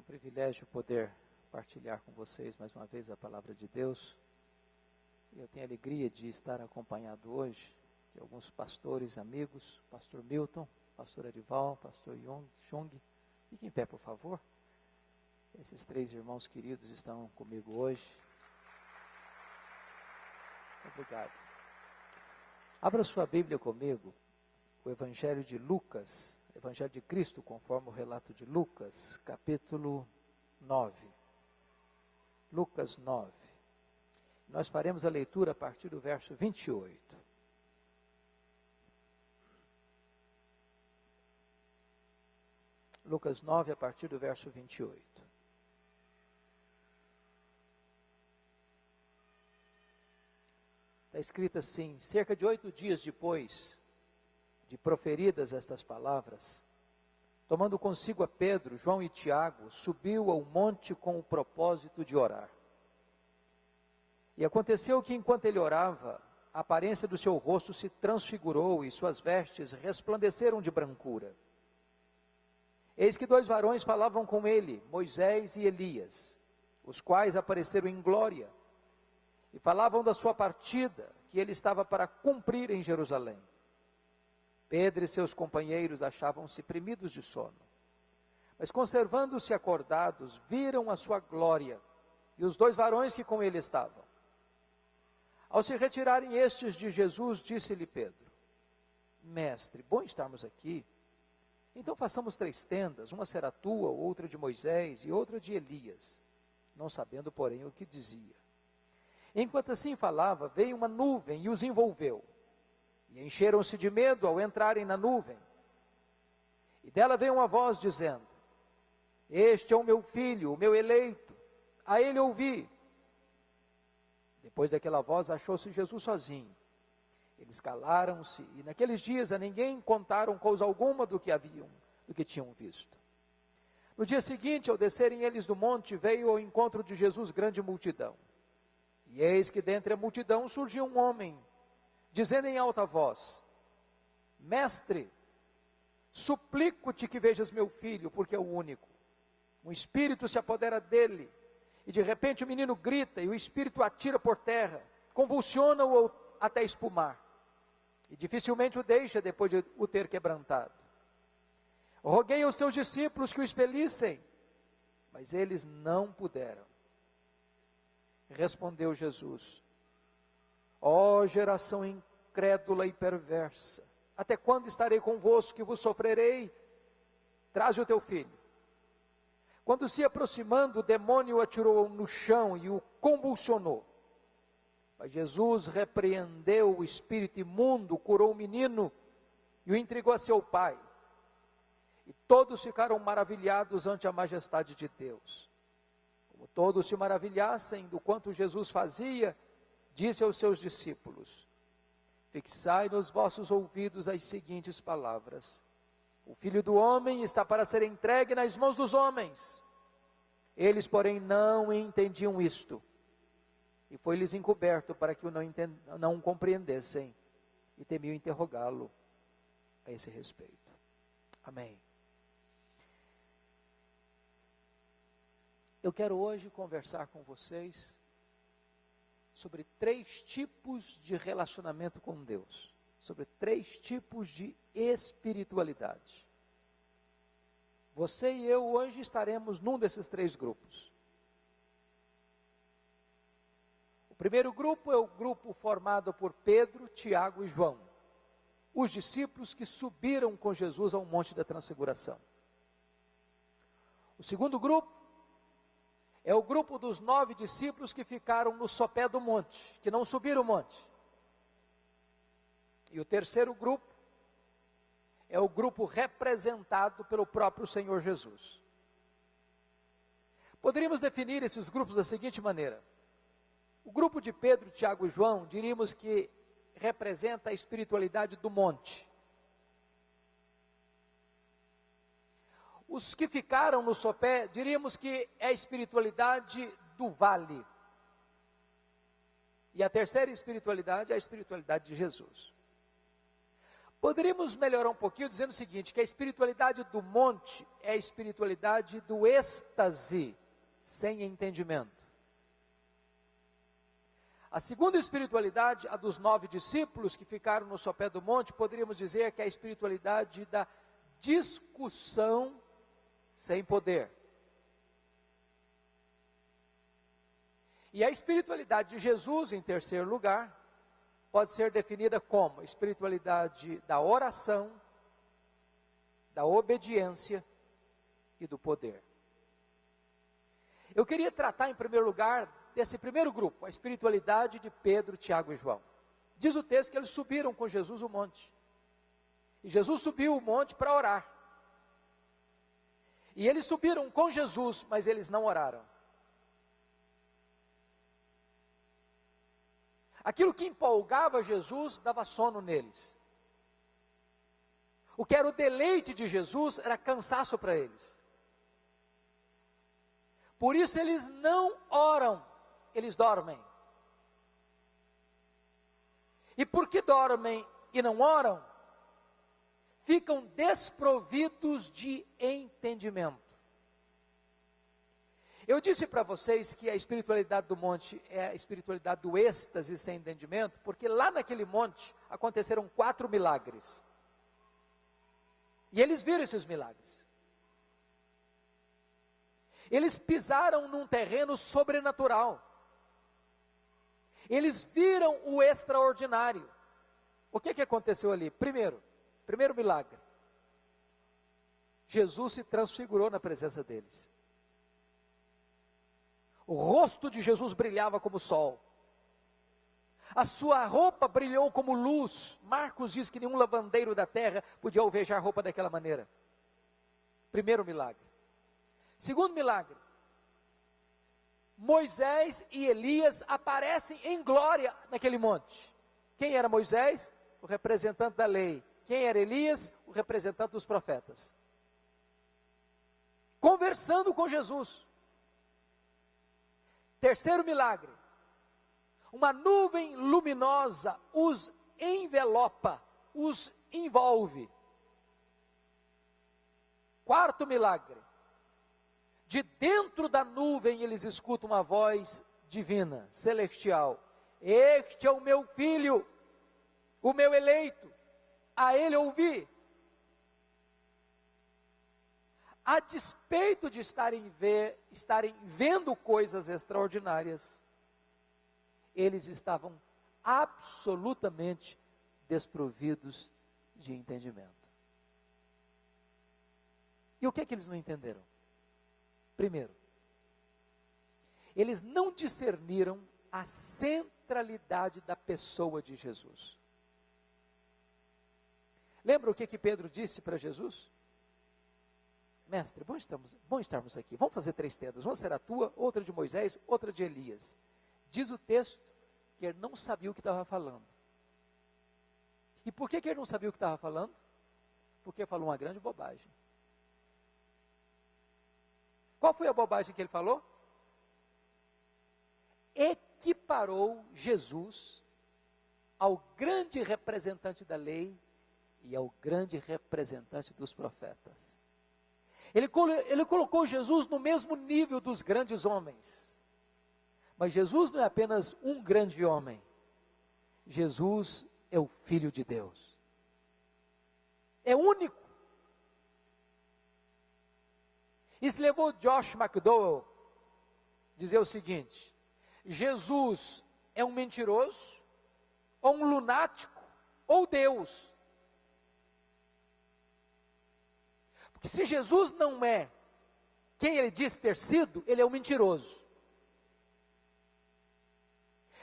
um privilégio poder partilhar com vocês mais uma vez a palavra de Deus. Eu tenho a alegria de estar acompanhado hoje de alguns pastores amigos, pastor Milton, pastor Arival, pastor Chung. Fique em pé, por favor. Esses três irmãos queridos estão comigo hoje. Obrigado. Abra sua Bíblia comigo, o Evangelho de Lucas, Evangelho de Cristo, conforme o relato de Lucas, capítulo 9. Lucas 9. Nós faremos a leitura a partir do verso 28. Lucas 9, a partir do verso 28. Está escrito assim: cerca de 8 dias depois de proferidas estas palavras, tomando consigo a Pedro, João e Tiago, subiu ao monte com o propósito de orar. E aconteceu que, enquanto ele orava, a aparência do seu rosto se transfigurou e suas vestes resplandeceram de brancura. Eis que 2 varões falavam com ele, Moisés e Elias, os quais apareceram em glória, e falavam da sua partida, que ele estava para cumprir em Jerusalém. Pedro e seus companheiros achavam-se primidos de sono, mas conservando-se acordados, viram a sua glória, e os 2 varões que com ele estavam. Ao se retirarem estes de Jesus, disse-lhe Pedro: Mestre, bom estarmos aqui. Então façamos 3 tendas, uma será tua, outra de Moisés e outra de Elias, não sabendo, porém, o que dizia. Enquanto assim falava, veio uma nuvem e os envolveu, e encheram-se de medo ao entrarem na nuvem. E dela veio uma voz dizendo: Este é o meu filho, o meu eleito, a ele ouvi. Depois daquela voz achou-se Jesus sozinho. Eles calaram-se, e naqueles dias a ninguém contaram coisa alguma do que tinham visto. No dia seguinte, ao descerem eles do monte, veio ao encontro de Jesus grande multidão. E eis que dentre a multidão surgiu um homem, dizendo em alta voz: Mestre, suplico-te que vejas meu filho, porque é o único. Um espírito se apodera dele, e de repente o menino grita, e o espírito o atira por terra, convulsiona-o até espumar, e dificilmente o deixa depois de o ter quebrantado. Roguei aos teus discípulos que o expelissem, mas eles não puderam. Respondeu Jesus: Ó geração incrédula e perversa, até quando estarei convosco que vos sofrerei? Traze o teu filho. Quando se aproximando, o demônio o atirou no chão e o convulsionou. Mas Jesus repreendeu o espírito imundo, curou o menino e o entregou a seu pai. E todos ficaram maravilhados ante a majestade de Deus. Como todos se maravilhassem do quanto Jesus fazia, disse aos seus discípulos: Fixai nos vossos ouvidos as seguintes palavras: O Filho do Homem está para ser entregue nas mãos dos homens. Eles, porém, não entendiam isto, e foi-lhes encoberto para que o não compreendessem, e temiam interrogá-lo a esse respeito. Amém. Eu quero hoje conversar com vocês sobre 3 tipos de relacionamento com Deus, sobre 3 tipos de espiritualidade. Você e eu hoje estaremos num desses 3 grupos. O primeiro grupo é o grupo formado por Pedro, Tiago e João, os discípulos que subiram com Jesus ao Monte da Transfiguração. O segundo grupo é o grupo dos 9 discípulos que ficaram no sopé do monte, que não subiram o monte. E o terceiro grupo é o grupo representado pelo próprio Senhor Jesus. Poderíamos definir esses grupos da seguinte maneira: o grupo de Pedro, Tiago e João, diríamos que representa a espiritualidade do monte. Os que ficaram no sopé, diríamos que é a espiritualidade do vale. E a terceira espiritualidade é a espiritualidade de Jesus. Poderíamos melhorar um pouquinho dizendo o seguinte, que a espiritualidade do monte é a espiritualidade do êxtase, sem entendimento. A segunda espiritualidade, a dos 9 discípulos que ficaram no sopé do monte, poderíamos dizer que é a espiritualidade da discussão sem poder. E a espiritualidade de Jesus, em terceiro lugar, pode ser definida como a espiritualidade da oração, da obediência e do poder. Eu queria tratar em primeiro lugar desse primeiro grupo, a espiritualidade de Pedro, Tiago e João. Diz o texto que eles subiram com Jesus o monte. E Jesus subiu o monte para orar. E eles subiram com Jesus, mas eles não oraram. Aquilo que empolgava Jesus dava sono neles. O que era o deleite de Jesus era cansaço para eles. Por isso eles não oram, eles dormem. E porque dormem e não oram, ficam desprovidos de entendimento. Eu disse para vocês que a espiritualidade do monte é a espiritualidade do êxtase sem entendimento, porque lá naquele monte aconteceram 4 milagres. E eles viram esses milagres. Eles pisaram num terreno sobrenatural. Eles viram o extraordinário. O que aconteceu ali? Primeiro milagre. Jesus se transfigurou na presença deles. O rosto de Jesus brilhava como o sol. A sua roupa brilhou como luz. Marcos diz que nenhum lavandeiro da terra podia alvejar a roupa daquela maneira. Primeiro milagre. Segundo milagre. Moisés e Elias aparecem em glória naquele monte. Quem era Moisés? O representante da lei. Quem era Elias? O representante dos profetas. Conversando com Jesus. Terceiro milagre. Uma nuvem luminosa os envelopa, os envolve. Quarto milagre. De dentro da nuvem eles escutam uma voz divina, celestial. Este é o meu filho, o meu eleito, a ele ouvi. A despeito de estarem vendo coisas extraordinárias, eles estavam absolutamente desprovidos de entendimento. E o que é que eles não entenderam? Primeiro, eles não discerniram a centralidade da pessoa de Jesus. Lembra o que Pedro disse para Jesus? Mestre, bom estarmos aqui. Vamos fazer 3 tendas. Uma será tua, outra de Moisés, outra de Elias. Diz o texto que ele não sabia o que estava falando. E por que ele não sabia o que estava falando? Porque falou uma grande bobagem. Qual foi a bobagem que ele falou? Equiparou Jesus ao grande representante da lei e ao grande representante dos profetas. Ele colocou Jesus no mesmo nível dos grandes homens. Mas Jesus não é apenas um grande homem. Jesus é o Filho de Deus. É único. Isso levou Josh McDowell a dizer o seguinte: Jesus é um mentiroso, ou um lunático, ou Deus. Porque se Jesus não é quem ele diz ter sido, ele é um mentiroso.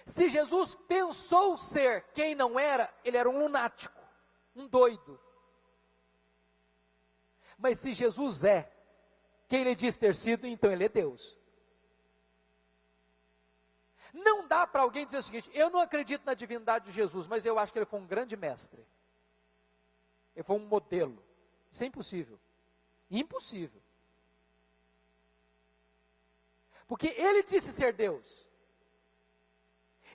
Se Jesus pensou ser quem não era, ele era um lunático, um doido. Mas se Jesus é quem ele diz ter sido, então ele é Deus. Não dá para alguém dizer o seguinte: eu não acredito na divindade de Jesus, mas eu acho que ele foi um grande mestre. Ele foi um modelo. Isso é impossível. Impossível. Porque ele disse ser Deus.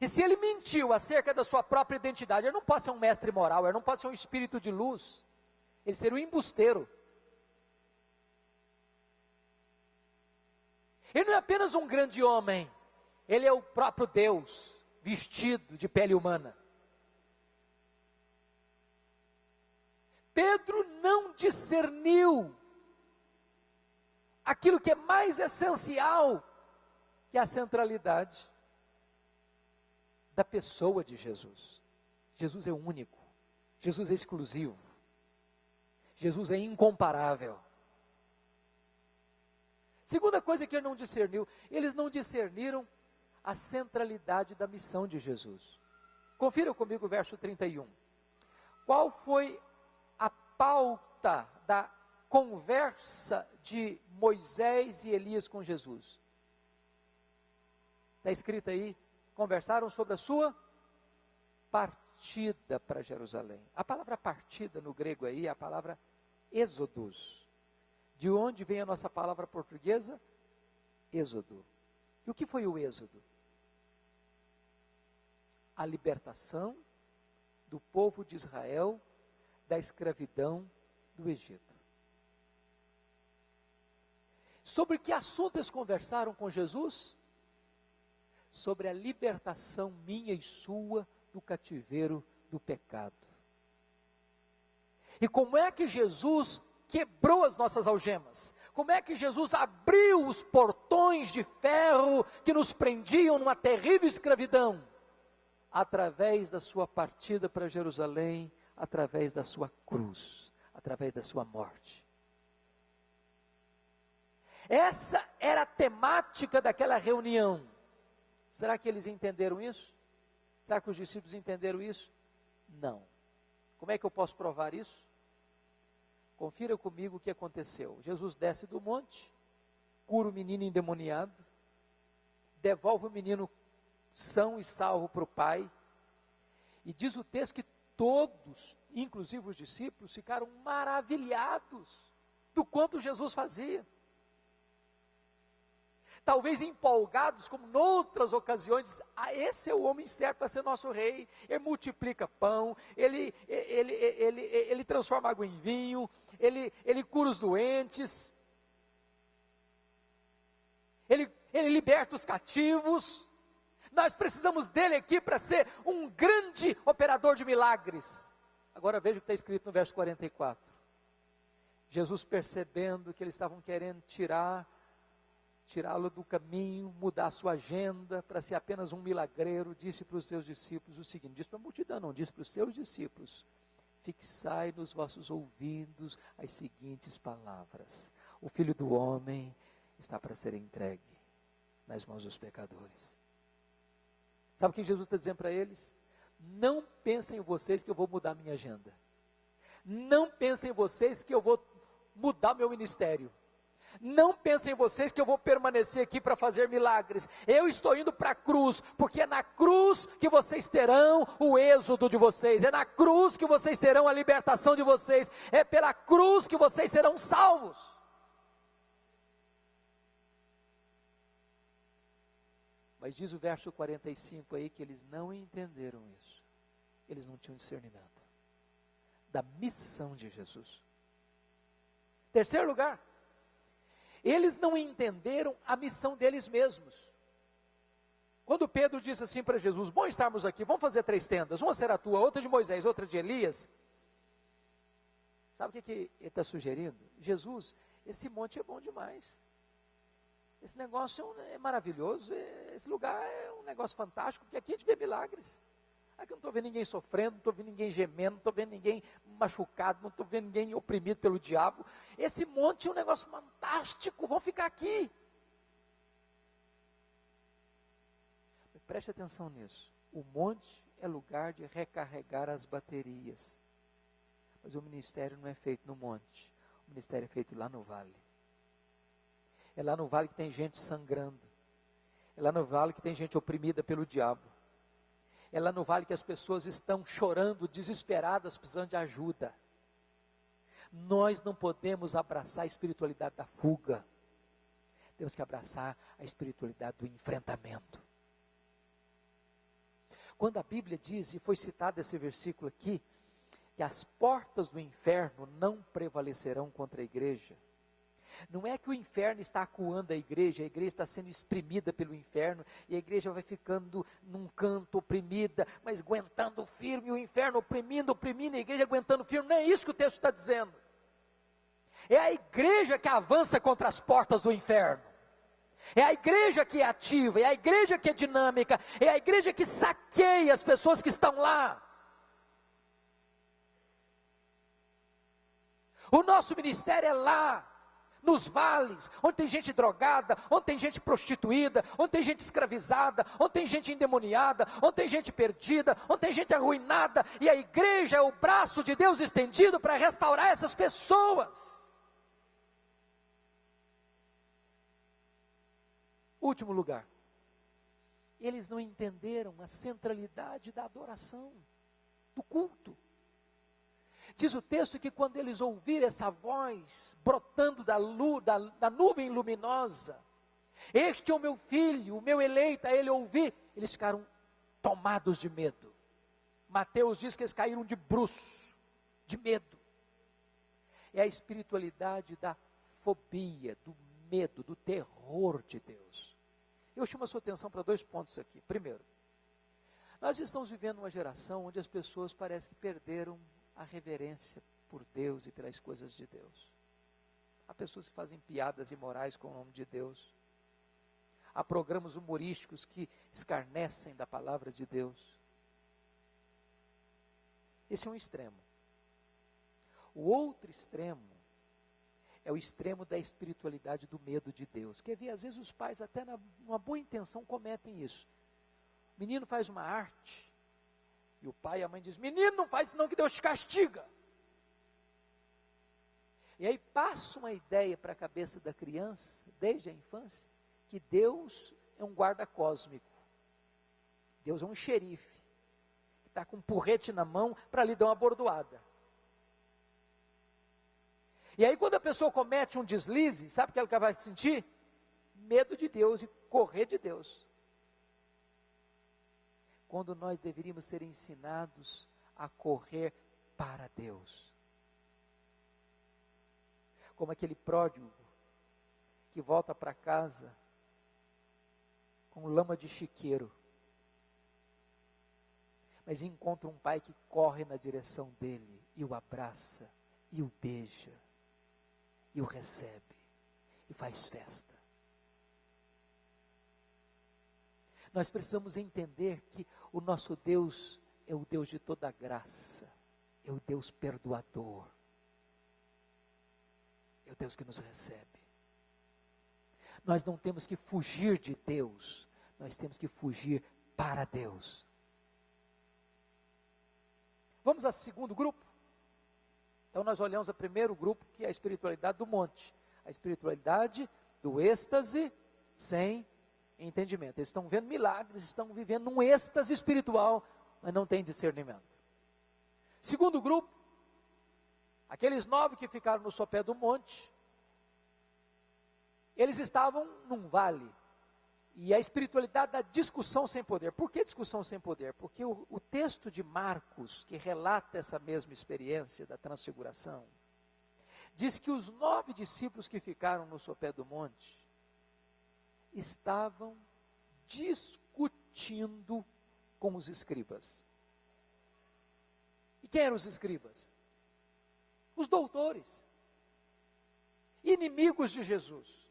E se ele mentiu acerca da sua própria identidade, ele não pode ser um mestre moral, ele não pode ser um espírito de luz, ele seria um embusteiro. Ele não é apenas um grande homem, ele é o próprio Deus, vestido de pele humana. Pedro não discerniu aquilo que é mais essencial, que é a centralidade da pessoa de Jesus. Jesus é único, Jesus é exclusivo, Jesus é incomparável. Segunda coisa que ele não discerniu, eles não discerniram a centralidade da missão de Jesus. Confira comigo o verso 31. Qual foi a pauta da conversa de Moisés e Elias com Jesus? Está escrito aí, conversaram sobre a sua partida para Jerusalém. A palavra partida no grego aí é a palavra êxodos. De onde vem a nossa palavra portuguesa? Êxodo. E o que foi o êxodo? A libertação do povo de Israel da escravidão do Egito. Sobre que assunto eles conversaram com Jesus? Sobre a libertação minha e sua do cativeiro do pecado. E como é que Jesus quebrou as nossas algemas? Como é que Jesus abriu os portões de ferro que nos prendiam numa terrível escravidão? Através da sua partida para Jerusalém, através da sua cruz, através da sua morte. Essa era a temática daquela reunião. Será que eles entenderam isso? Será que os discípulos entenderam isso? Não. Como é que eu posso provar isso? Confira comigo o que aconteceu. Jesus desce do monte, cura o menino endemoniado, devolve o menino são e salvo para o pai, e diz o texto que todos, inclusive os discípulos, ficaram maravilhados do quanto Jesus fazia. Talvez empolgados, como noutras ocasiões, esse é o homem certo para ser nosso rei. Ele multiplica pão, ele transforma água em vinho, ele cura os doentes, ele liberta os cativos. Nós precisamos dele aqui para ser um grande operador de milagres. Agora veja o que está escrito no verso 44. Jesus, percebendo que eles estavam querendo tirá-lo do caminho, mudar a sua agenda para ser apenas um milagreiro, disse para os seus discípulos o seguinte, disse para a multidão, não, disse para os seus discípulos: fixai nos vossos ouvidos as seguintes palavras: o Filho do Homem está para ser entregue nas mãos dos pecadores. Sabe o que Jesus está dizendo para eles? Não pensem em vocês que eu vou mudar minha agenda. Não pensem em vocês que eu vou mudar meu ministério. Não pensem em vocês que eu vou permanecer aqui para fazer milagres. Eu estou indo para a cruz, porque é na cruz que vocês terão o êxodo de vocês. É na cruz que vocês terão a libertação de vocês. É pela cruz que vocês serão salvos. Mas diz o verso 45 aí que eles não entenderam isso. Eles não tinham discernimento da missão de Jesus. Terceiro lugar, eles não entenderam a missão deles mesmos. Quando Pedro disse assim para Jesus: bom estarmos aqui, vamos fazer 3 tendas, uma será tua, outra de Moisés, outra de Elias. Sabe o que ele está sugerindo? Jesus, esse monte é bom demais. Esse negócio é maravilhoso, esse lugar é um negócio fantástico, porque aqui a gente vê milagres. Aqui eu não estou vendo ninguém sofrendo, não estou vendo ninguém gemendo, não estou vendo ninguém machucado, não estou vendo ninguém oprimido pelo diabo. Esse monte é um negócio fantástico, vamos ficar aqui. Preste atenção nisso. O monte é lugar de recarregar as baterias. Mas o ministério não é feito no monte, o ministério é feito lá no vale. É lá no vale que tem gente sangrando. É lá no vale que tem gente oprimida pelo diabo. É lá no vale que as pessoas estão chorando, desesperadas, precisando de ajuda. Nós não podemos abraçar a espiritualidade da fuga. Temos que abraçar a espiritualidade do enfrentamento. Quando a Bíblia diz, e foi citado esse versículo aqui, que as portas do inferno não prevalecerão contra a igreja, não é que o inferno está acuando a igreja está sendo exprimida pelo inferno, e a igreja vai ficando num canto oprimida, mas aguentando firme, e o inferno oprimindo, a igreja aguentando firme. Não é isso que o texto está dizendo. É a igreja que avança contra as portas do inferno. É a igreja que é ativa, é a igreja que é dinâmica, é a igreja que saqueia as pessoas que estão lá. O nosso ministério é lá, nos vales, onde tem gente drogada, onde tem gente prostituída, onde tem gente escravizada, onde tem gente endemoniada, onde tem gente perdida, onde tem gente arruinada, e a igreja é o braço de Deus estendido para restaurar essas pessoas. Último lugar, eles não entenderam a centralidade da adoração, do culto. Diz o texto que quando eles ouviram essa voz brotando da nuvem luminosa, este é o meu filho, o meu eleito, a ele ouvir, eles ficaram tomados de medo. Mateus diz que eles caíram de bruços, de medo. É a espiritualidade da fobia, do medo, do terror de Deus. Eu chamo a sua atenção para 2 pontos aqui. Primeiro, nós estamos vivendo uma geração onde as pessoas parecem que perderam a reverência por Deus e pelas coisas de Deus. Há pessoas que fazem piadas imorais com o nome de Deus. Há programas humorísticos que escarnecem da palavra de Deus. Esse é um extremo. O outro extremo é o extremo da espiritualidade do medo de Deus. Quer ver, às vezes os pais até numa boa intenção cometem isso. O menino faz uma arte, e o pai e a mãe dizem, menino, não faz senão que Deus te castiga. E aí passa uma ideia para a cabeça da criança, desde a infância, que Deus é um guarda cósmico. Deus é um xerife, que está com um porrete na mão para lhe dar uma bordoada. E aí quando a pessoa comete um deslize, sabe o que ela vai sentir? Medo de Deus e correr de Deus. Quando nós deveríamos ser ensinados a correr para Deus. Como aquele pródigo que volta para casa com lama de chiqueiro, mas encontra um pai que corre na direção dele e o abraça, e o beija, e o recebe, e faz festa. Nós precisamos entender que o nosso Deus é o Deus de toda graça, é o Deus perdoador, é o Deus que nos recebe. Nós não temos que fugir de Deus, nós temos que fugir para Deus. Vamos ao segundo grupo? Então nós olhamos o primeiro grupo, que é a espiritualidade do monte, a espiritualidade do êxtase sem entendimento. Eles estão vendo milagres, estão vivendo um êxtase espiritual, mas não têm discernimento. Segundo grupo, aqueles 9 que ficaram no sopé do monte, eles estavam num vale, e a espiritualidade da discussão sem poder. Por que discussão sem poder? Porque o texto de Marcos, que relata essa mesma experiência da transfiguração, diz que os 9 discípulos que ficaram no sopé do monte, estavam discutindo com os escribas. E quem eram os escribas? Os doutores, inimigos de Jesus.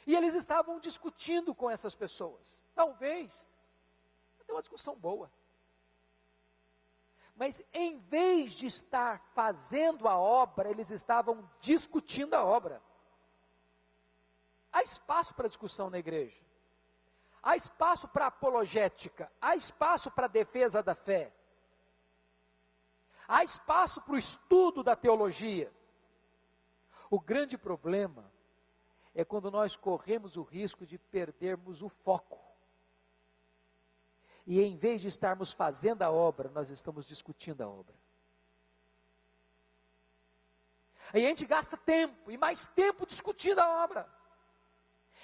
E eles estavam discutindo com essas pessoas. Talvez, até uma discussão boa. Mas em vez de estar fazendo a obra, eles estavam discutindo a obra. Há espaço para discussão na igreja. Há espaço para apologética. Há espaço para defesa da fé. Há espaço para o estudo da teologia. O grande problema é quando nós corremos o risco de perdermos o foco. E em vez de estarmos fazendo a obra, nós estamos discutindo a obra. Aí a gente gasta tempo, e mais tempo discutindo a obra.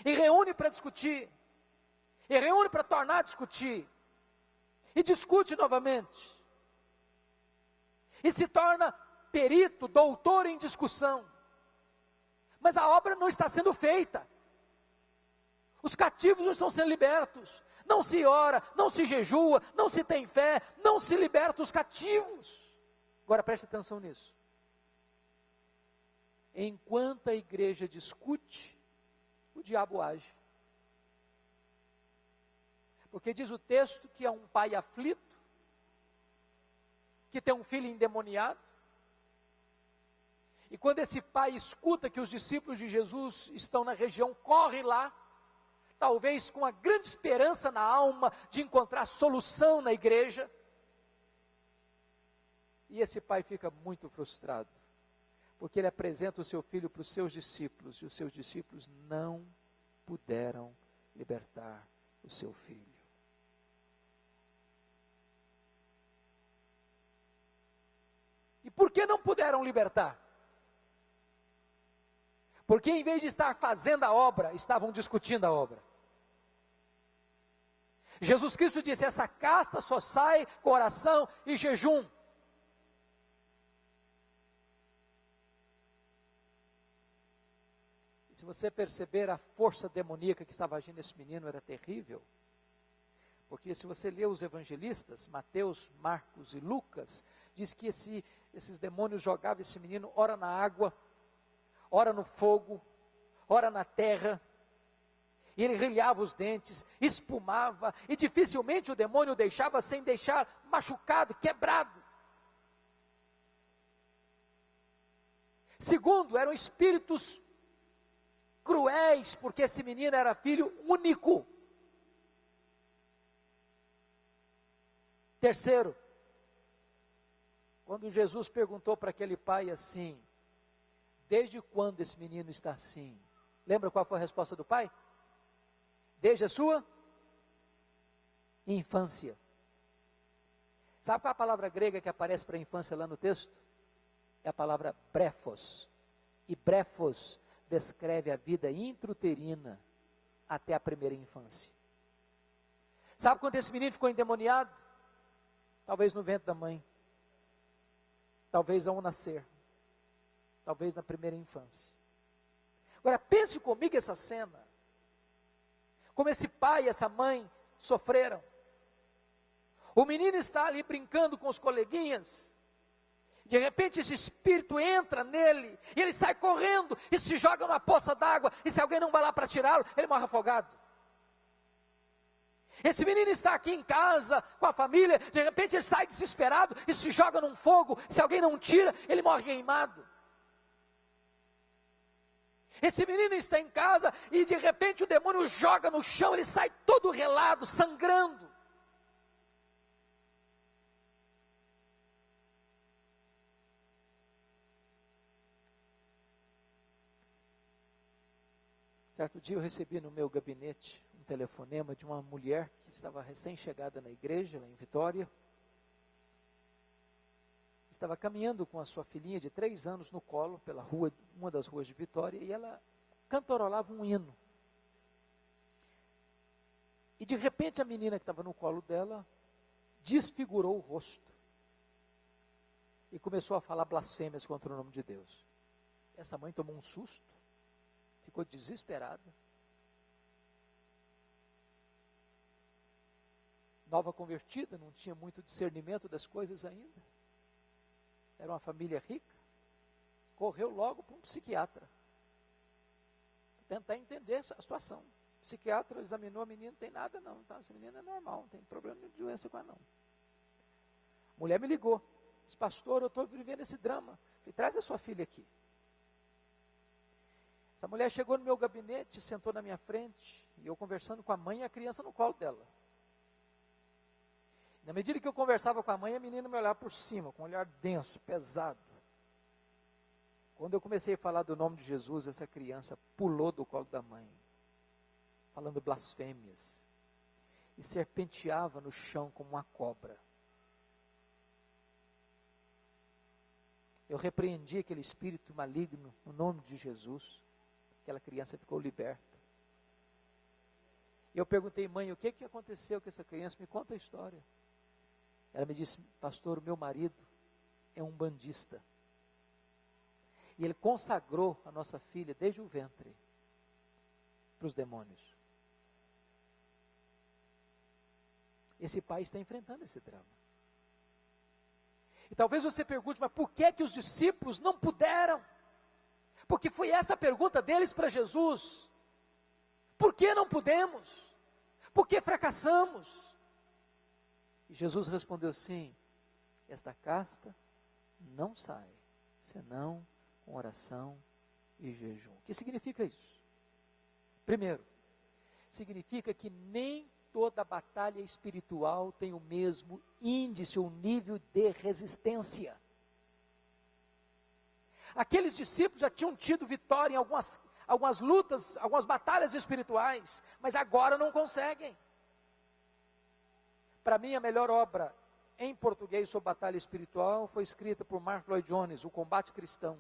E reúne para discutir. E reúne para tornar a discutir. e discute novamente, e se torna perito, doutor em discussão, mas a obra não está sendo feita, os cativos não estão sendo libertos, não se ora, não se jejua, não se tem fé, não se liberta os cativos. Agora preste atenção nisso. Enquanto a igreja discute, o diabo age. Porque diz o texto que é um pai aflito, que tem um filho endemoniado, e quando esse pai escuta que os discípulos de Jesus estão na região, corre lá, talvez com a grande esperança na alma de encontrar solução na igreja, e esse pai fica muito frustrado, porque ele apresenta o seu filho para os seus discípulos, e os seus discípulos não puderam libertar o seu filho. E por que não puderam libertar? Porque em vez de estar fazendo a obra, estavam discutindo a obra. Jesus Cristo disse, essa casta só sai com oração e jejum. E se você perceber a força demoníaca que estava agindo nesse menino, era terrível. Porque se você lê os evangelistas, Mateus, Marcos e Lucas, diz que esses demônios jogavam esse menino, ora na água, ora no fogo, ora na terra, e ele rilhava os dentes, espumava, e dificilmente o demônio deixava sem deixar machucado, quebrado. Segundo, eram espíritos cruéis, porque esse menino era filho único. Terceiro, quando Jesus perguntou para aquele pai assim, desde quando esse menino está assim? Lembra qual foi a resposta do pai? Desde a sua infância. Sabe qual é a palavra grega que aparece para infância lá no texto? É a palavra brefos. E brefos descreve a vida intrauterina até a primeira infância. Sabe quando esse menino ficou endemoniado? Talvez no ventre da mãe. Talvez ao nascer. Talvez na primeira infância. Agora pense comigo essa cena. Como esse pai e essa mãe sofreram. O menino está ali brincando com os coleguinhas. De repente esse espírito entra nele, e ele sai correndo, e se joga numa poça d'água, e se alguém não vai lá para tirá-lo, ele morre afogado. Esse menino está aqui em casa, com a família, de repente ele sai desesperado, e se joga num fogo, e se alguém não tira, ele morre queimado. Esse menino está em casa, e de repente o demônio joga no chão, ele sai todo relado, sangrando. Certo dia eu recebi no meu gabinete um telefonema de uma mulher que estava recém-chegada na igreja, lá em Vitória. Estava caminhando com a sua filhinha de 3 anos no colo, pela rua, uma das ruas de Vitória, e ela cantarolava um hino. E de repente a menina que estava no colo dela, desfigurou o rosto. E começou a falar blasfêmias contra o nome de Deus. Essa mãe tomou um susto. Ficou desesperada. Nova convertida, não tinha muito discernimento das coisas ainda. Era uma família rica. Correu logo para um psiquiatra. Tentar entender a situação. O psiquiatra examinou a menina, não tem nada não. Então, essa menina é normal, não tem problema de doença com ela não. A mulher me ligou. Disse, pastor, eu estou vivendo esse drama. Falei, traz a sua filha aqui. Essa mulher chegou no meu gabinete, sentou na minha frente, e eu conversando com a mãe e a criança no colo dela. Na medida que eu conversava com a mãe, a menina me olhava por cima, com um olhar denso, pesado. Quando eu comecei a falar do nome de Jesus, essa criança pulou do colo da mãe, falando blasfêmias, e serpenteava no chão como uma cobra. Eu repreendi aquele espírito maligno no nome de Jesus. Aquela criança ficou liberta. E eu perguntei, mãe, o que aconteceu com essa criança? Me conta a história. Ela me disse: pastor, o meu marido é um bandista. E ele consagrou a nossa filha desde o ventre para os demônios. Esse pai está enfrentando esse drama. E talvez você pergunte: mas por que que os discípulos não puderam? Porque foi esta a pergunta deles para Jesus. Por que não podemos? Por que fracassamos? E Jesus respondeu assim: esta casta não sai, senão com oração e jejum. O que significa isso? Primeiro, significa que nem toda batalha espiritual tem o mesmo índice ou nível de resistência. Aqueles discípulos já tinham tido vitória em algumas lutas, algumas batalhas espirituais, mas agora não conseguem. Para mim, a melhor obra em português sobre batalha espiritual foi escrita por Mark Lloyd Jones, O Combate Cristão.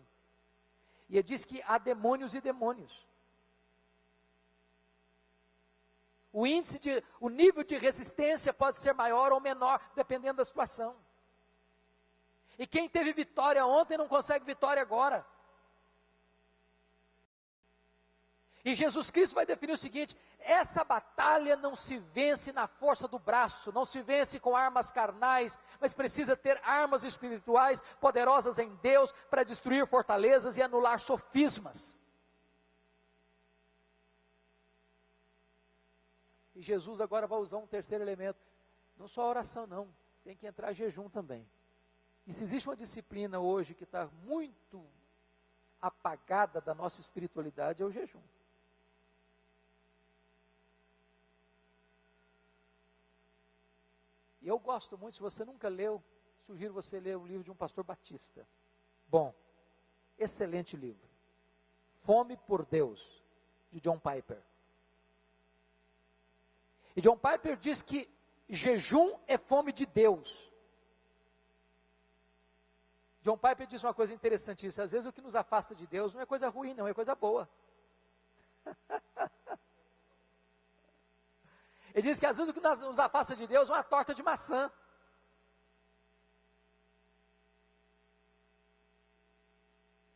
E ele diz que há demônios e demônios. O nível de resistência pode ser maior ou menor, dependendo da situação. E quem teve vitória ontem não consegue vitória agora. E Jesus Cristo vai definir o seguinte: essa batalha não se vence na força do braço, não se vence com armas carnais, mas precisa ter armas espirituais poderosas em Deus para destruir fortalezas e anular sofismas. E Jesus agora vai usar um terceiro elemento, não só a oração não, tem que entrar jejum também. E se existe uma disciplina hoje que está muito apagada da nossa espiritualidade, é o jejum. E eu gosto muito, se você nunca leu, sugiro você ler o livro de um pastor batista. Bom, excelente livro. Fome por Deus, de John Piper. E John Piper diz que jejum é fome de Deus. John Piper diz uma coisa interessantíssima: às vezes o que nos afasta de Deus não é coisa ruim, não, é coisa boa. Ele diz que às vezes o que nos afasta de Deus é uma torta de maçã.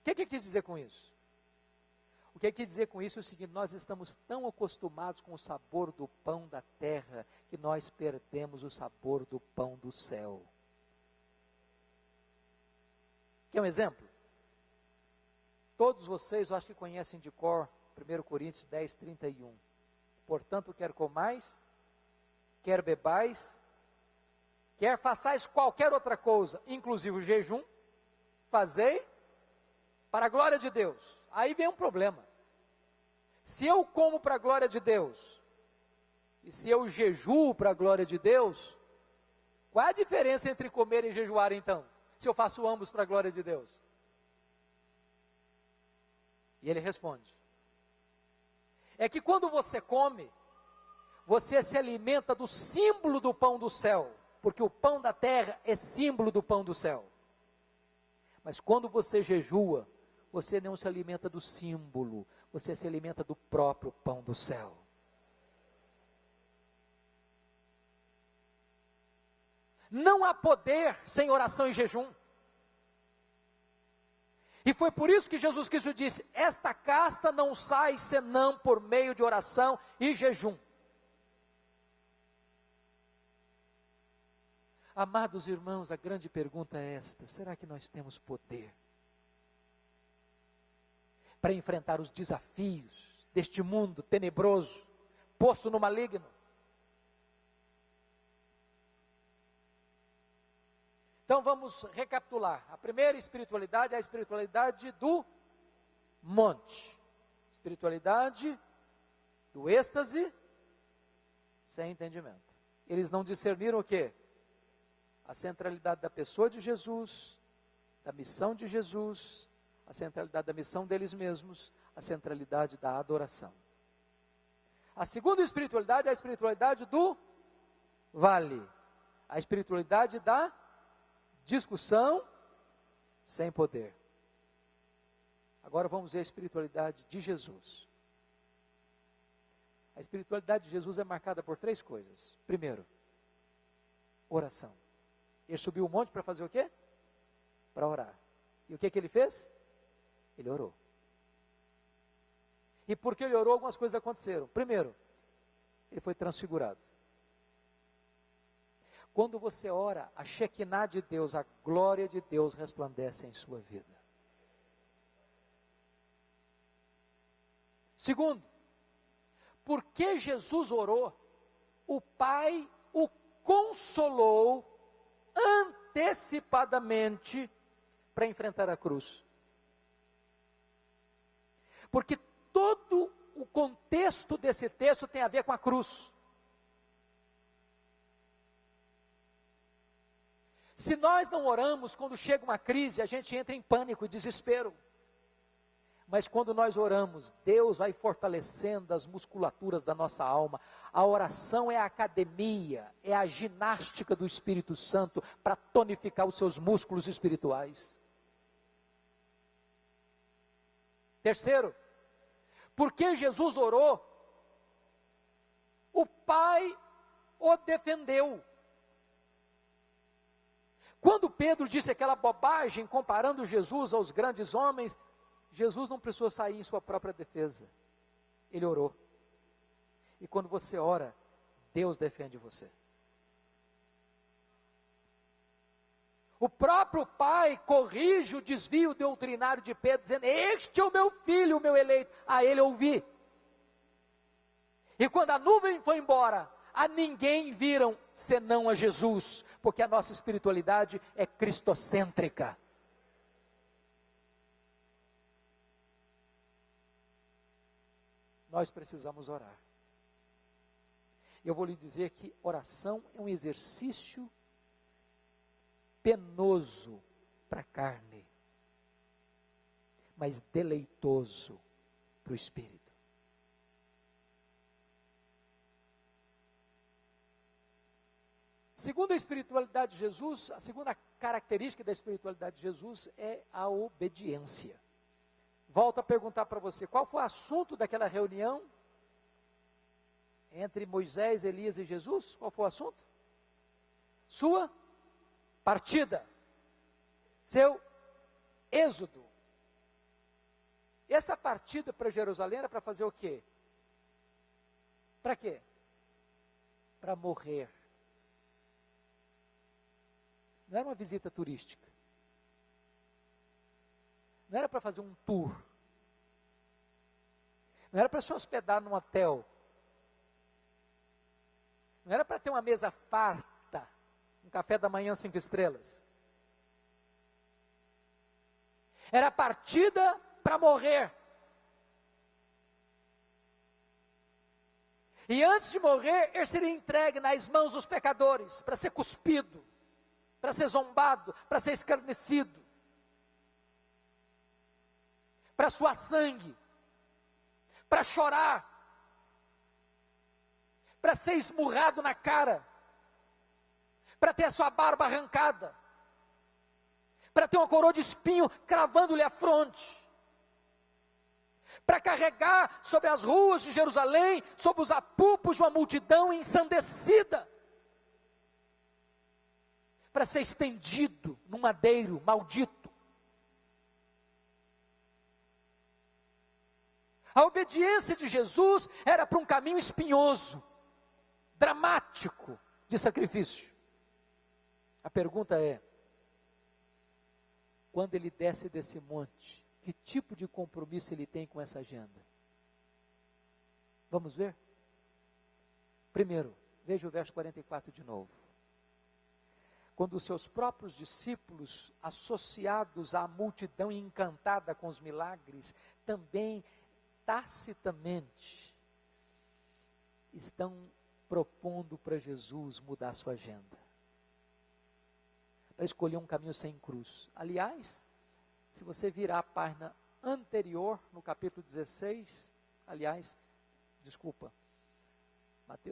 O que ele quis dizer com isso? O que ele quis dizer com isso é o seguinte: nós estamos tão acostumados com o sabor do pão da terra, que nós perdemos o sabor do pão do céu. Quer um exemplo? Todos vocês, eu acho que conhecem de cor, 1 Coríntios 10, 31. Portanto, quer comais, quer bebais, quer façais qualquer outra coisa, inclusive o jejum, fazei para a glória de Deus. Aí vem um problema. Se eu como para a glória de Deus, e se eu jejuo para a glória de Deus, qual é a diferença entre comer e jejuar então? Se eu faço ambos para a glória de Deus? E ele responde: é que quando você come, você se alimenta do símbolo do pão do céu, porque o pão da terra é símbolo do pão do céu. Mas quando você jejua, você não se alimenta do símbolo, você se alimenta do próprio pão do céu. Não há poder sem oração e jejum. E foi por isso que Jesus Cristo disse: esta casta não sai senão por meio de oração e jejum. Amados irmãos, a grande pergunta é esta: será que nós temos poder para enfrentar os desafios deste mundo tenebroso, posto no maligno? Então vamos recapitular. A primeira espiritualidade é a espiritualidade do monte. Espiritualidade do êxtase sem entendimento. Eles não discerniram o quê? A centralidade da pessoa de Jesus, da missão de Jesus, a centralidade da missão deles mesmos, a centralidade da adoração. A segunda espiritualidade é a espiritualidade do vale. A espiritualidade da discussão sem poder. Agora vamos ver a espiritualidade de Jesus. A espiritualidade de Jesus é marcada por três coisas. Primeiro, oração. Ele subiu o monte para fazer o quê? Para orar. E o que ele fez? Ele orou. E porque ele orou, algumas coisas aconteceram. Primeiro, ele foi transfigurado. Quando você ora, a Shekinah de Deus, a glória de Deus resplandece em sua vida. Segundo, porque Jesus orou, o Pai o consolou antecipadamente para enfrentar a cruz. Porque todo o contexto desse texto tem a ver com a cruz. Se nós não oramos, quando chega uma crise, a gente entra em pânico e desespero. Mas quando nós oramos, Deus vai fortalecendo as musculaturas da nossa alma. A oração é a academia, é a ginástica do Espírito Santo para tonificar os seus músculos espirituais. Terceiro, porque Jesus orou, o Pai o defendeu. Quando Pedro disse aquela bobagem comparando Jesus aos grandes homens, Jesus não precisou sair em sua própria defesa. Ele orou. E quando você ora, Deus defende você. O próprio Pai corrige o desvio doutrinário de Pedro, dizendo: este é o meu filho, o meu eleito. A ele ouvi. E quando a nuvem foi embora, a ninguém viram senão a Jesus, porque a nossa espiritualidade é cristocêntrica. Nós precisamos orar. Eu vou lhe dizer que oração é um exercício penoso para a carne, mas deleitoso para o espírito. Segundo a espiritualidade de Jesus, a segunda característica da espiritualidade de Jesus é a obediência. Volto a perguntar para você, qual foi o assunto daquela reunião entre Moisés, Elias e Jesus? Qual foi o assunto? Sua partida, seu êxodo. Essa partida para Jerusalém era para fazer o quê? Para quê? Para morrer. Não era uma visita turística. Não era para fazer um tour. Não era para se hospedar num hotel. Não era para ter uma mesa farta, um café da manhã 5 estrelas. Era partida para morrer. E antes de morrer, ele seria entregue nas mãos dos pecadores, para ser cuspido, para ser zombado, para ser escarnecido, para suar sangue, para chorar, para ser esmurrado na cara, para ter a sua barba arrancada, para ter uma coroa de espinho cravando-lhe a fronte, para carregar sobre as ruas de Jerusalém, sobre os apupos de uma multidão ensandecida, para ser estendido num madeiro maldito. A obediência de Jesus era para um caminho espinhoso, dramático de sacrifício. A pergunta é: quando ele desce desse monte, que tipo de compromisso ele tem com essa agenda? Vamos ver? Primeiro, veja o verso 44 de novo. Quando os seus próprios discípulos, associados à multidão encantada com os milagres, também tacitamente estão propondo para Jesus mudar sua agenda, para escolher um caminho sem cruz. Aliás, se você virar a página anterior, no capítulo 16,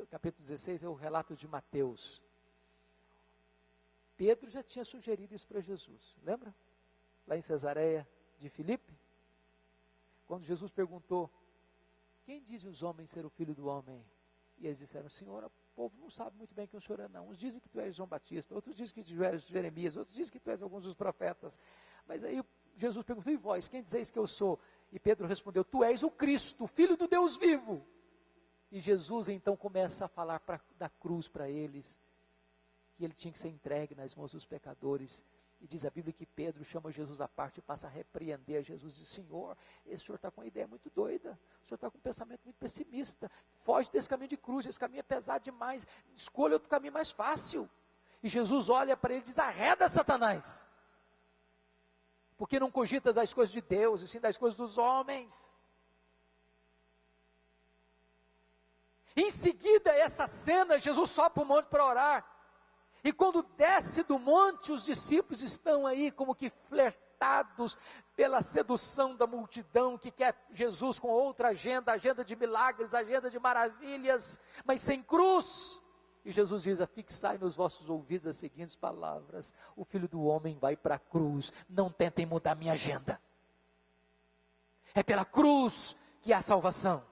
capítulo 16 é o relato de Mateus. Pedro já tinha sugerido isso para Jesus, lembra? Lá em Cesareia de Filipe, quando Jesus perguntou: quem dizem os homens ser o filho do homem? E eles disseram: Senhor, povo não sabe muito bem quem o Senhor é não. Uns dizem que tu és João Batista, outros dizem que tu és Jeremias, outros dizem que tu és alguns dos profetas. Mas aí Jesus perguntou, e vós, quem dizeis que eu sou? E Pedro respondeu, tu és o Cristo, Filho do Deus vivo. E Jesus então começa a falar da cruz para eles, que ele tinha que ser entregue nas mãos dos pecadores. E diz a Bíblia que Pedro chama Jesus à parte e passa a repreender a Jesus e diz, Senhor, esse senhor está com uma ideia muito doida, o senhor está com um pensamento muito pessimista, foge desse caminho de cruz, esse caminho é pesado demais, escolha outro caminho mais fácil. E Jesus olha para ele e diz, arreda Satanás, porque não cogitas das coisas de Deus, e sim das coisas dos homens. Em seguida, essa cena, Jesus sobe para o monte para orar. E quando desce do monte, os discípulos estão aí como que flertados pela sedução da multidão, que quer Jesus com outra agenda, agenda de milagres, agenda de maravilhas, mas sem cruz. E Jesus diz, afixai nos vossos ouvidos as seguintes palavras, o Filho do Homem vai para a cruz, não tentem mudar minha agenda. É pela cruz que há salvação.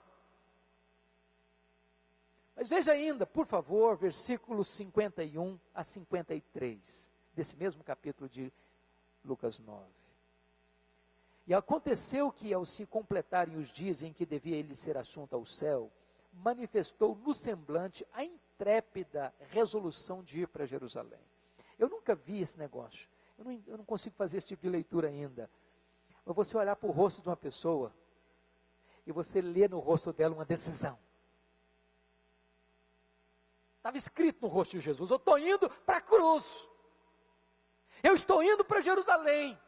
Mas veja ainda, por favor, versículos 51 a 53, desse mesmo capítulo de Lucas 9. E aconteceu que, ao se completarem os dias em que devia ele ser assunto ao céu, manifestou no semblante a intrépida resolução de ir para Jerusalém. Eu nunca vi esse negócio, eu não consigo fazer esse tipo de leitura ainda. Mas você olhar para o rosto de uma pessoa, e você ler no rosto dela uma decisão. Estava escrito no rosto de Jesus, eu estou indo para a cruz, eu estou indo para Jerusalém.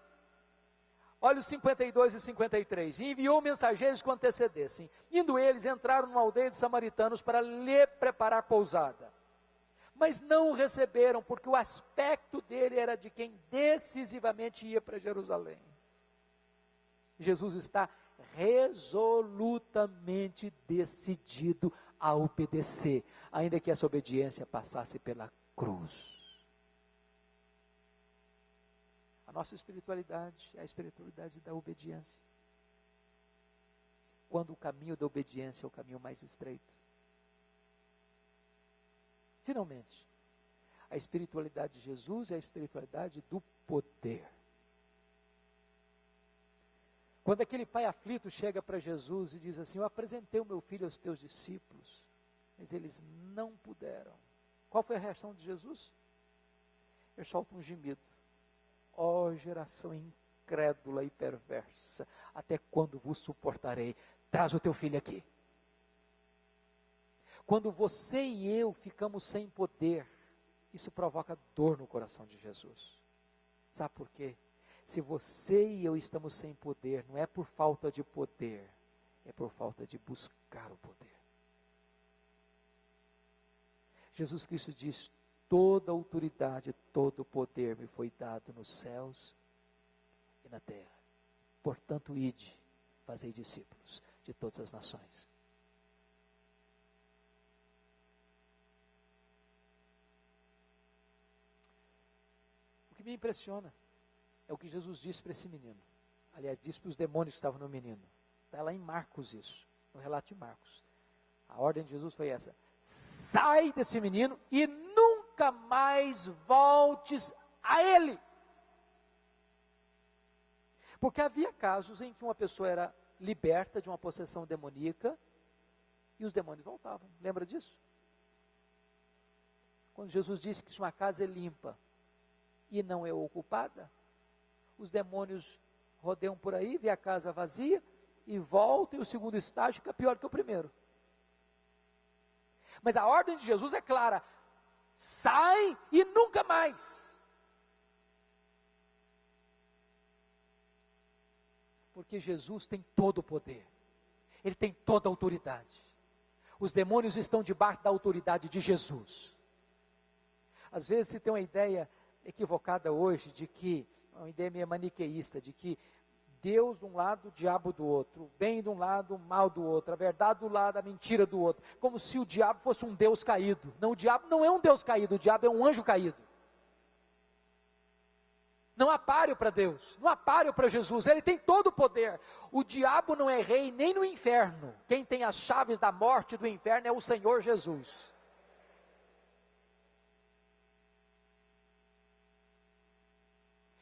Olha os 52 e 53, e enviou mensageiros com antecedessem, indo eles, entraram numa aldeia de samaritanos para lhe preparar pousada, mas não o receberam, porque o aspecto dele era de quem decisivamente ia para Jerusalém. Jesus está resolutamente decidido a obedecer, ainda que essa obediência passasse pela cruz. A nossa espiritualidade é a espiritualidade da obediência. Quando o caminho da obediência é o caminho mais estreito. Finalmente, a espiritualidade de Jesus é a espiritualidade do poder. Quando aquele pai aflito chega para Jesus e diz assim, eu apresentei o meu filho aos teus discípulos, mas eles não puderam. Qual foi a reação de Jesus? Ele solta um gemido. Ó geração incrédula e perversa, até quando vos suportarei? Traz o teu filho aqui. Quando você e eu ficamos sem poder, isso provoca dor no coração de Jesus. Sabe por quê? Se você e eu estamos sem poder, não é por falta de poder, é por falta de buscar o poder. Jesus Cristo diz, toda autoridade, todo o poder me foi dado nos céus e na terra. Portanto, ide, fazei discípulos de todas as nações. O que me impressiona é o que Jesus disse para esse menino. Aliás, disse para os demônios que estavam no menino. Está lá em Marcos isso, no relato de Marcos. A ordem de Jesus foi essa: sai desse menino e nunca mais voltes a ele. Porque havia casos em que uma pessoa era liberta de uma possessão demoníaca e os demônios voltavam. Lembra disso? Quando Jesus disse que se uma casa é limpa e não é ocupada, os demônios rodeiam por aí, vê a casa vazia e voltam, e o segundo estágio fica pior que o primeiro. Mas a ordem de Jesus é clara: sai e nunca mais. Porque Jesus tem todo o poder, Ele tem toda a autoridade. Os demônios estão debaixo da autoridade de Jesus. Às vezes se tem uma ideia equivocada hoje, de que, uma ideia meio maniqueísta, de que Deus de um lado, o diabo do outro, o bem de um lado, o mal do outro, a verdade do lado, a mentira do outro, como se o diabo fosse um Deus caído. Não, o diabo não é um Deus caído, o diabo é um anjo caído. Não há páreo para Deus, não há páreo para Jesus, Ele tem todo o poder. O diabo não é rei nem no inferno, quem tem as chaves da morte e do inferno é o Senhor Jesus.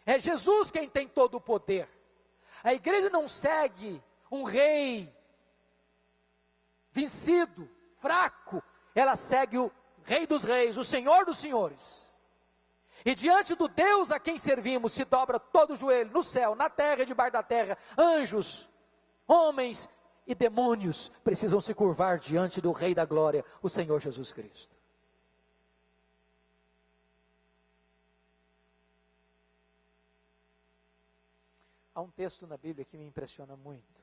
É Jesus quem tem todo o poder. A igreja não segue um rei vencido, fraco. Ela segue o Rei dos Reis, o Senhor dos Senhores. E diante do Deus a quem servimos, se dobra todo o joelho, no céu, na terra e debaixo da terra. Anjos, homens e demônios precisam se curvar diante do Rei da Glória, o Senhor Jesus Cristo. Há um texto na Bíblia que me impressiona muito,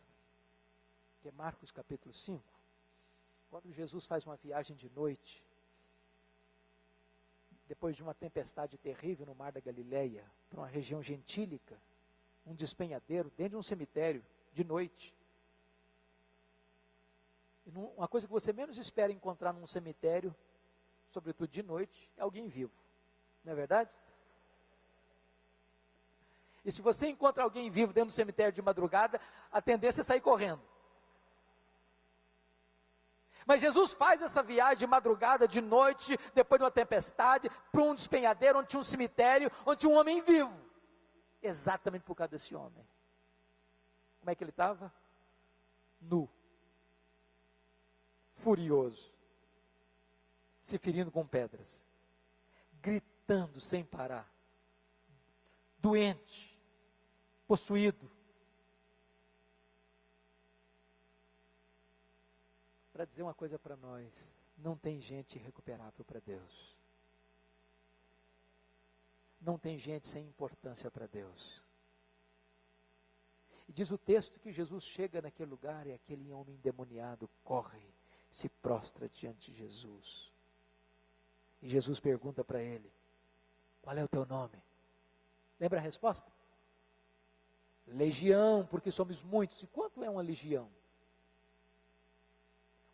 que é Marcos capítulo 5, quando Jesus faz uma viagem de noite, depois de uma tempestade terrível no mar da Galileia, para uma região gentílica, um despenhadeiro, dentro de um cemitério, de noite. E uma coisa que você menos espera encontrar num cemitério, sobretudo de noite, é alguém vivo, não é verdade? E se você encontra alguém vivo dentro do cemitério de madrugada, a tendência é sair correndo. Mas Jesus faz essa viagem de madrugada, de noite, depois de uma tempestade, para um despenhadeiro, onde tinha um cemitério, onde tinha um homem vivo. Exatamente por causa desse homem. Como é que ele estava? Nu. Furioso. Se ferindo com pedras. Gritando sem parar. Doente. Possuído. Para dizer uma coisa para nós, não tem gente irrecuperável para Deus. Não tem gente sem importância para Deus. E diz o texto que Jesus chega naquele lugar e aquele homem endemoniado corre, se prostra diante de Jesus. E Jesus pergunta para ele, qual é o teu nome? Lembra a resposta? Legião, porque somos muitos. E quanto é uma legião?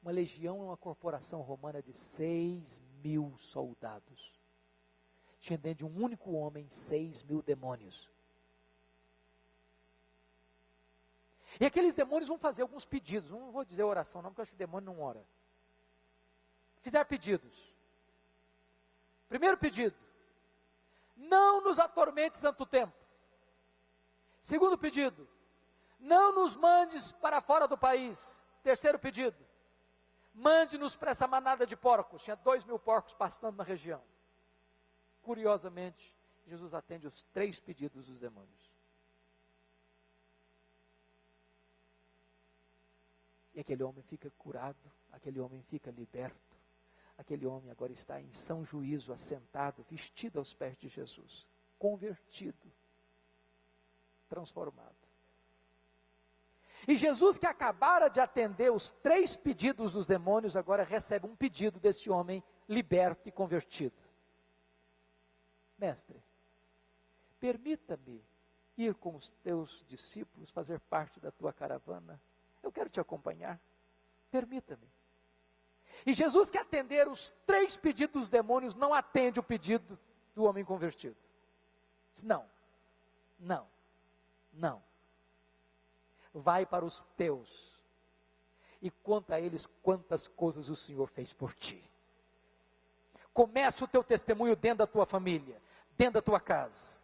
Uma legião é uma corporação romana de 6.000 soldados. Tinha dentro de um único homem 6.000 demônios. E aqueles demônios vão fazer alguns pedidos. Não vou dizer oração não, porque eu acho que o demônio não ora. Fizeram pedidos. Primeiro pedido. Não nos atormente santo tempo. Segundo pedido. Não nos mandes para fora do país. Terceiro pedido. Mande-nos para essa manada de porcos. Tinha 2.000 porcos pastando na região. Curiosamente, Jesus atende os 3 pedidos dos demônios. E aquele homem fica curado, aquele homem fica liberto. Aquele homem agora está em são juízo, assentado, vestido aos pés de Jesus. Convertido, transformado. E Jesus, que acabara de atender os 3 pedidos dos demônios, agora recebe um pedido desse homem liberto e convertido. Mestre, permita-me ir com os teus discípulos, fazer parte da tua caravana. Eu quero te acompanhar. Permita-me. E Jesus, que atender os 3 pedidos dos demônios, não atende o pedido do homem convertido. Diz, não. Vai para os teus e conta a eles quantas coisas o Senhor fez por ti. Começa o teu testemunho dentro da tua família, dentro da tua casa.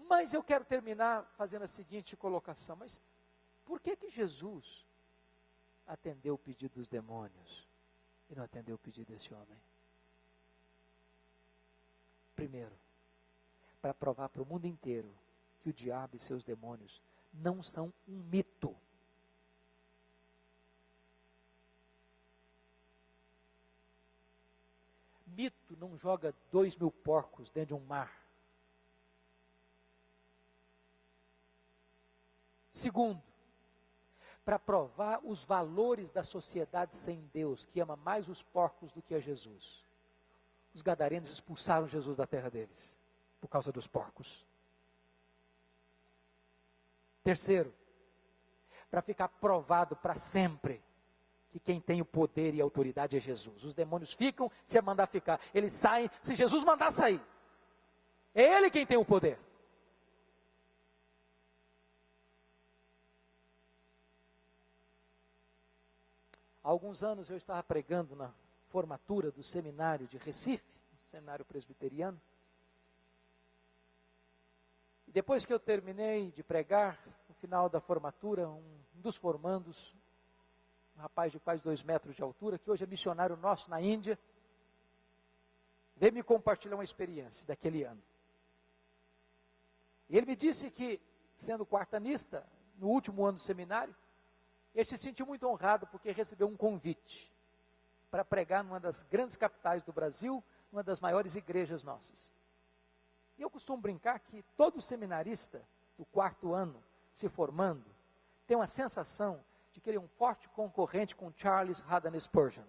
Mas eu quero terminar fazendo a seguinte colocação, mas por que Jesus atendeu o pedido dos demônios e não atendeu o pedido desse homem? Primeiro, para provar para o mundo inteiro que o diabo e seus demônios não são um mito. Mito não joga 2.000 porcos dentro de um mar. Segundo, para provar os valores da sociedade sem Deus, que ama mais os porcos do que a Jesus. Os gadarenos expulsaram Jesus da terra deles, por causa dos porcos. Terceiro, para ficar provado para sempre, que quem tem o poder e a autoridade é Jesus. Os demônios ficam se é mandar ficar, eles saem se Jesus mandar sair. É Ele quem tem o poder. Há alguns anos eu estava pregando na formatura do seminário de Recife, seminário presbiteriano, Depois que eu terminei de pregar, no final da formatura, um dos formandos, um rapaz de quase 2 metros de altura, que hoje é missionário nosso na Índia, veio me compartilhar uma experiência daquele ano. E ele me disse que, sendo quartanista, no último ano do seminário, ele se sentiu muito honrado porque recebeu um convite para pregar numa das grandes capitais do Brasil, numa das maiores igrejas nossas. E eu costumo brincar que todo seminarista do 4º ano, se formando, tem uma sensação de que ele é um forte concorrente com Charles Haddon Spurgeon.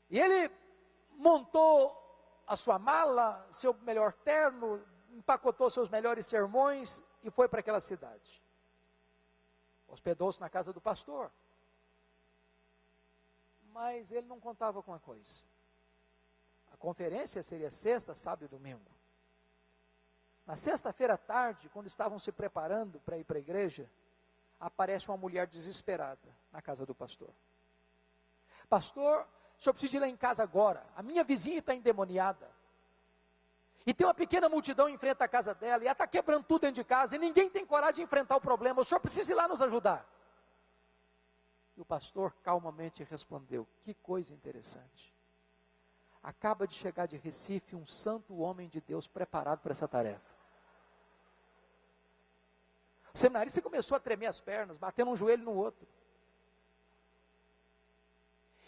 E ele montou a sua mala, seu melhor terno, empacotou seus melhores sermões e foi para aquela cidade. Hospedou-se na casa do pastor. Mas ele não contava com uma coisa. A conferência seria sexta, sábado e domingo. Na sexta-feira à tarde, quando estavam se preparando para ir para a igreja, aparece uma mulher desesperada na casa do pastor. Pastor, o senhor precisa ir lá em casa agora. A minha vizinha está endemoniada. E tem uma pequena multidão em frente à casa dela, e ela está quebrando tudo dentro de casa, e ninguém tem coragem de enfrentar o problema. O senhor precisa ir lá nos ajudar. E o pastor calmamente respondeu: que coisa interessante. Acaba de chegar de Recife um santo homem de Deus preparado para essa tarefa. O seminarista começou a tremer as pernas, batendo um joelho no outro.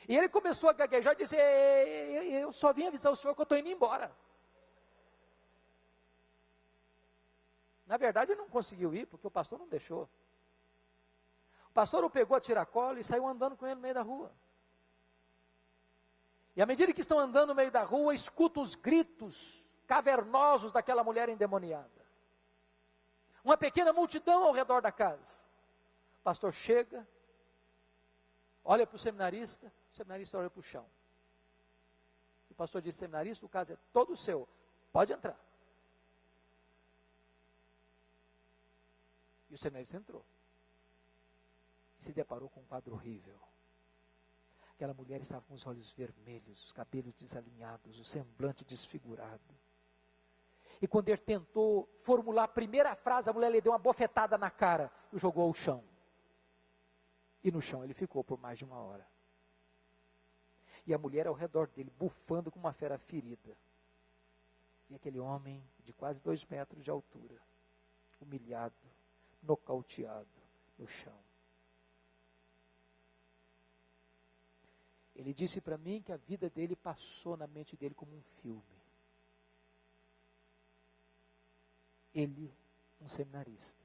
E ele começou a gaguejar e disse: eu só vim avisar o senhor que eu estou indo embora. Na verdade ele não conseguiu ir, porque o pastor não deixou. O pastor o pegou a tiracolo e saiu andando com ele no meio da rua. E à medida que estão andando no meio da rua, escutam os gritos cavernosos daquela mulher endemoniada. Uma pequena multidão ao redor da casa. O pastor chega, olha para o seminarista olha para o chão. O pastor disse: seminarista, o caso é todo seu, pode entrar. E o seminarista entrou. E se deparou com um quadro horrível. Aquela mulher estava com os olhos vermelhos, os cabelos desalinhados, o semblante desfigurado. E quando ele tentou formular a primeira frase, a mulher lhe deu uma bofetada na cara e o jogou ao chão. E no chão ele ficou por mais de 1 hora. E a mulher ao redor dele, bufando com uma fera ferida. E aquele homem de quase 2 metros de altura, humilhado, nocauteado no chão. Ele disse para mim que a vida dele passou na mente dele como um filme. Ele, um seminarista,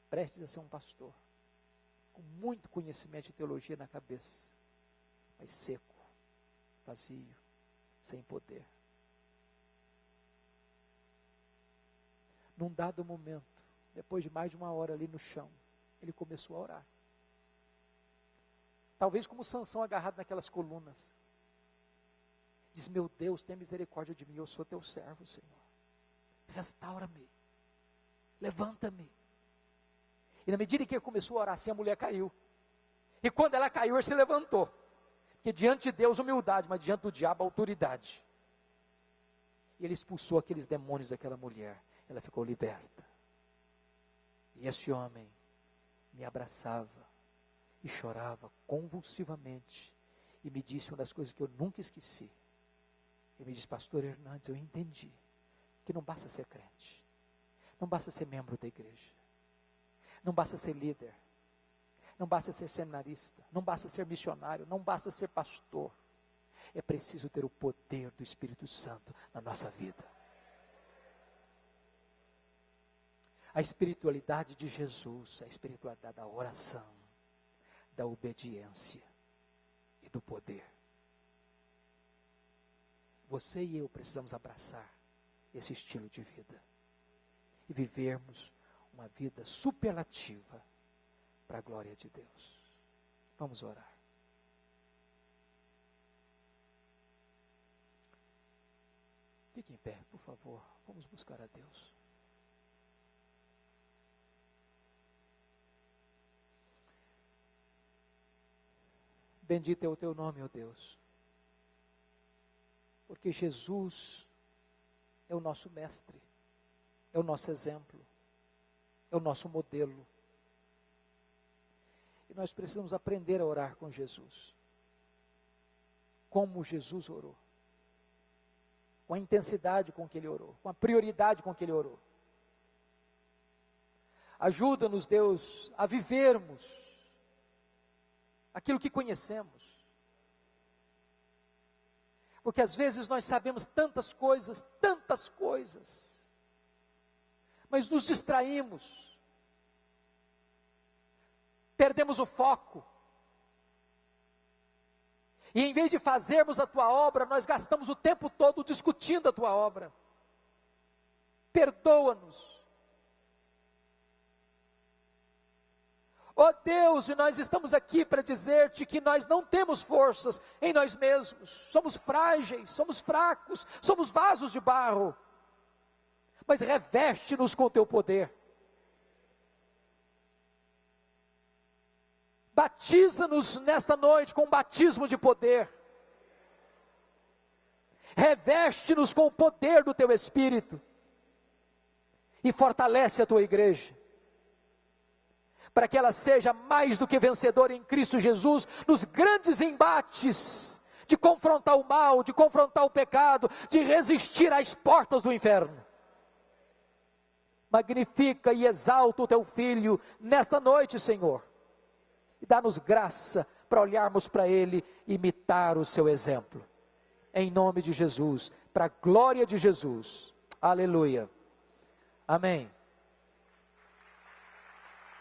prestes a ser um pastor, com muito conhecimento de teologia na cabeça, mas seco, vazio, sem poder. Num dado momento, depois de mais de 1 hora ali no chão, ele começou a orar. Talvez como Sansão agarrado naquelas colunas. Diz: meu Deus, tem misericórdia de mim, eu sou teu servo, Senhor. Restaura-me, levanta-me. E na medida que ele começou a orar assim, a mulher caiu. E quando ela caiu, ele se levantou. Porque diante de Deus, humildade, mas diante do diabo, autoridade. E ele expulsou aqueles demônios daquela mulher. Ela ficou liberta. E esse homem me abraçava e chorava convulsivamente, e me disse uma das coisas que eu nunca esqueci. Ele me disse: pastor Hernandes, eu entendi que não basta ser crente, não basta ser membro da igreja, não basta ser líder, não basta ser seminarista, não basta ser missionário, não basta ser pastor, é preciso ter o poder do Espírito Santo na nossa vida. A espiritualidade de Jesus, a espiritualidade da oração, da obediência e do poder. Você e eu precisamos abraçar esse estilo de vida e vivermos uma vida superlativa para a glória de Deus. Vamos orar. Fique em pé, por favor. Vamos buscar a Deus. Bendito é o teu nome, ó Deus, porque Jesus é o nosso mestre, é o nosso exemplo, é o nosso modelo. E nós precisamos aprender a orar com Jesus, como Jesus orou, com a intensidade com que Ele orou, com a prioridade com que Ele orou. Ajuda-nos, Deus, a vivermos aquilo que conhecemos. Porque às vezes nós sabemos tantas coisas, mas nos distraímos, perdemos o foco, e em vez de fazermos a Tua obra, nós gastamos o tempo todo discutindo a Tua obra. Perdoa-nos. Ó Deus, e nós estamos aqui para dizer-te que nós não temos forças em nós mesmos, somos frágeis, somos fracos, somos vasos de barro, mas reveste-nos com o teu poder, batiza-nos nesta noite com um batismo de poder, reveste-nos com o poder do teu Espírito, e fortalece a tua igreja, para que ela seja mais do que vencedora em Cristo Jesus, nos grandes embates, de confrontar o mal, de confrontar o pecado, de resistir às portas do inferno. Magnifica e exalta o teu Filho nesta noite, Senhor, e dá-nos graça para olharmos para Ele e imitar o seu exemplo, em nome de Jesus, para a glória de Jesus, aleluia, amém.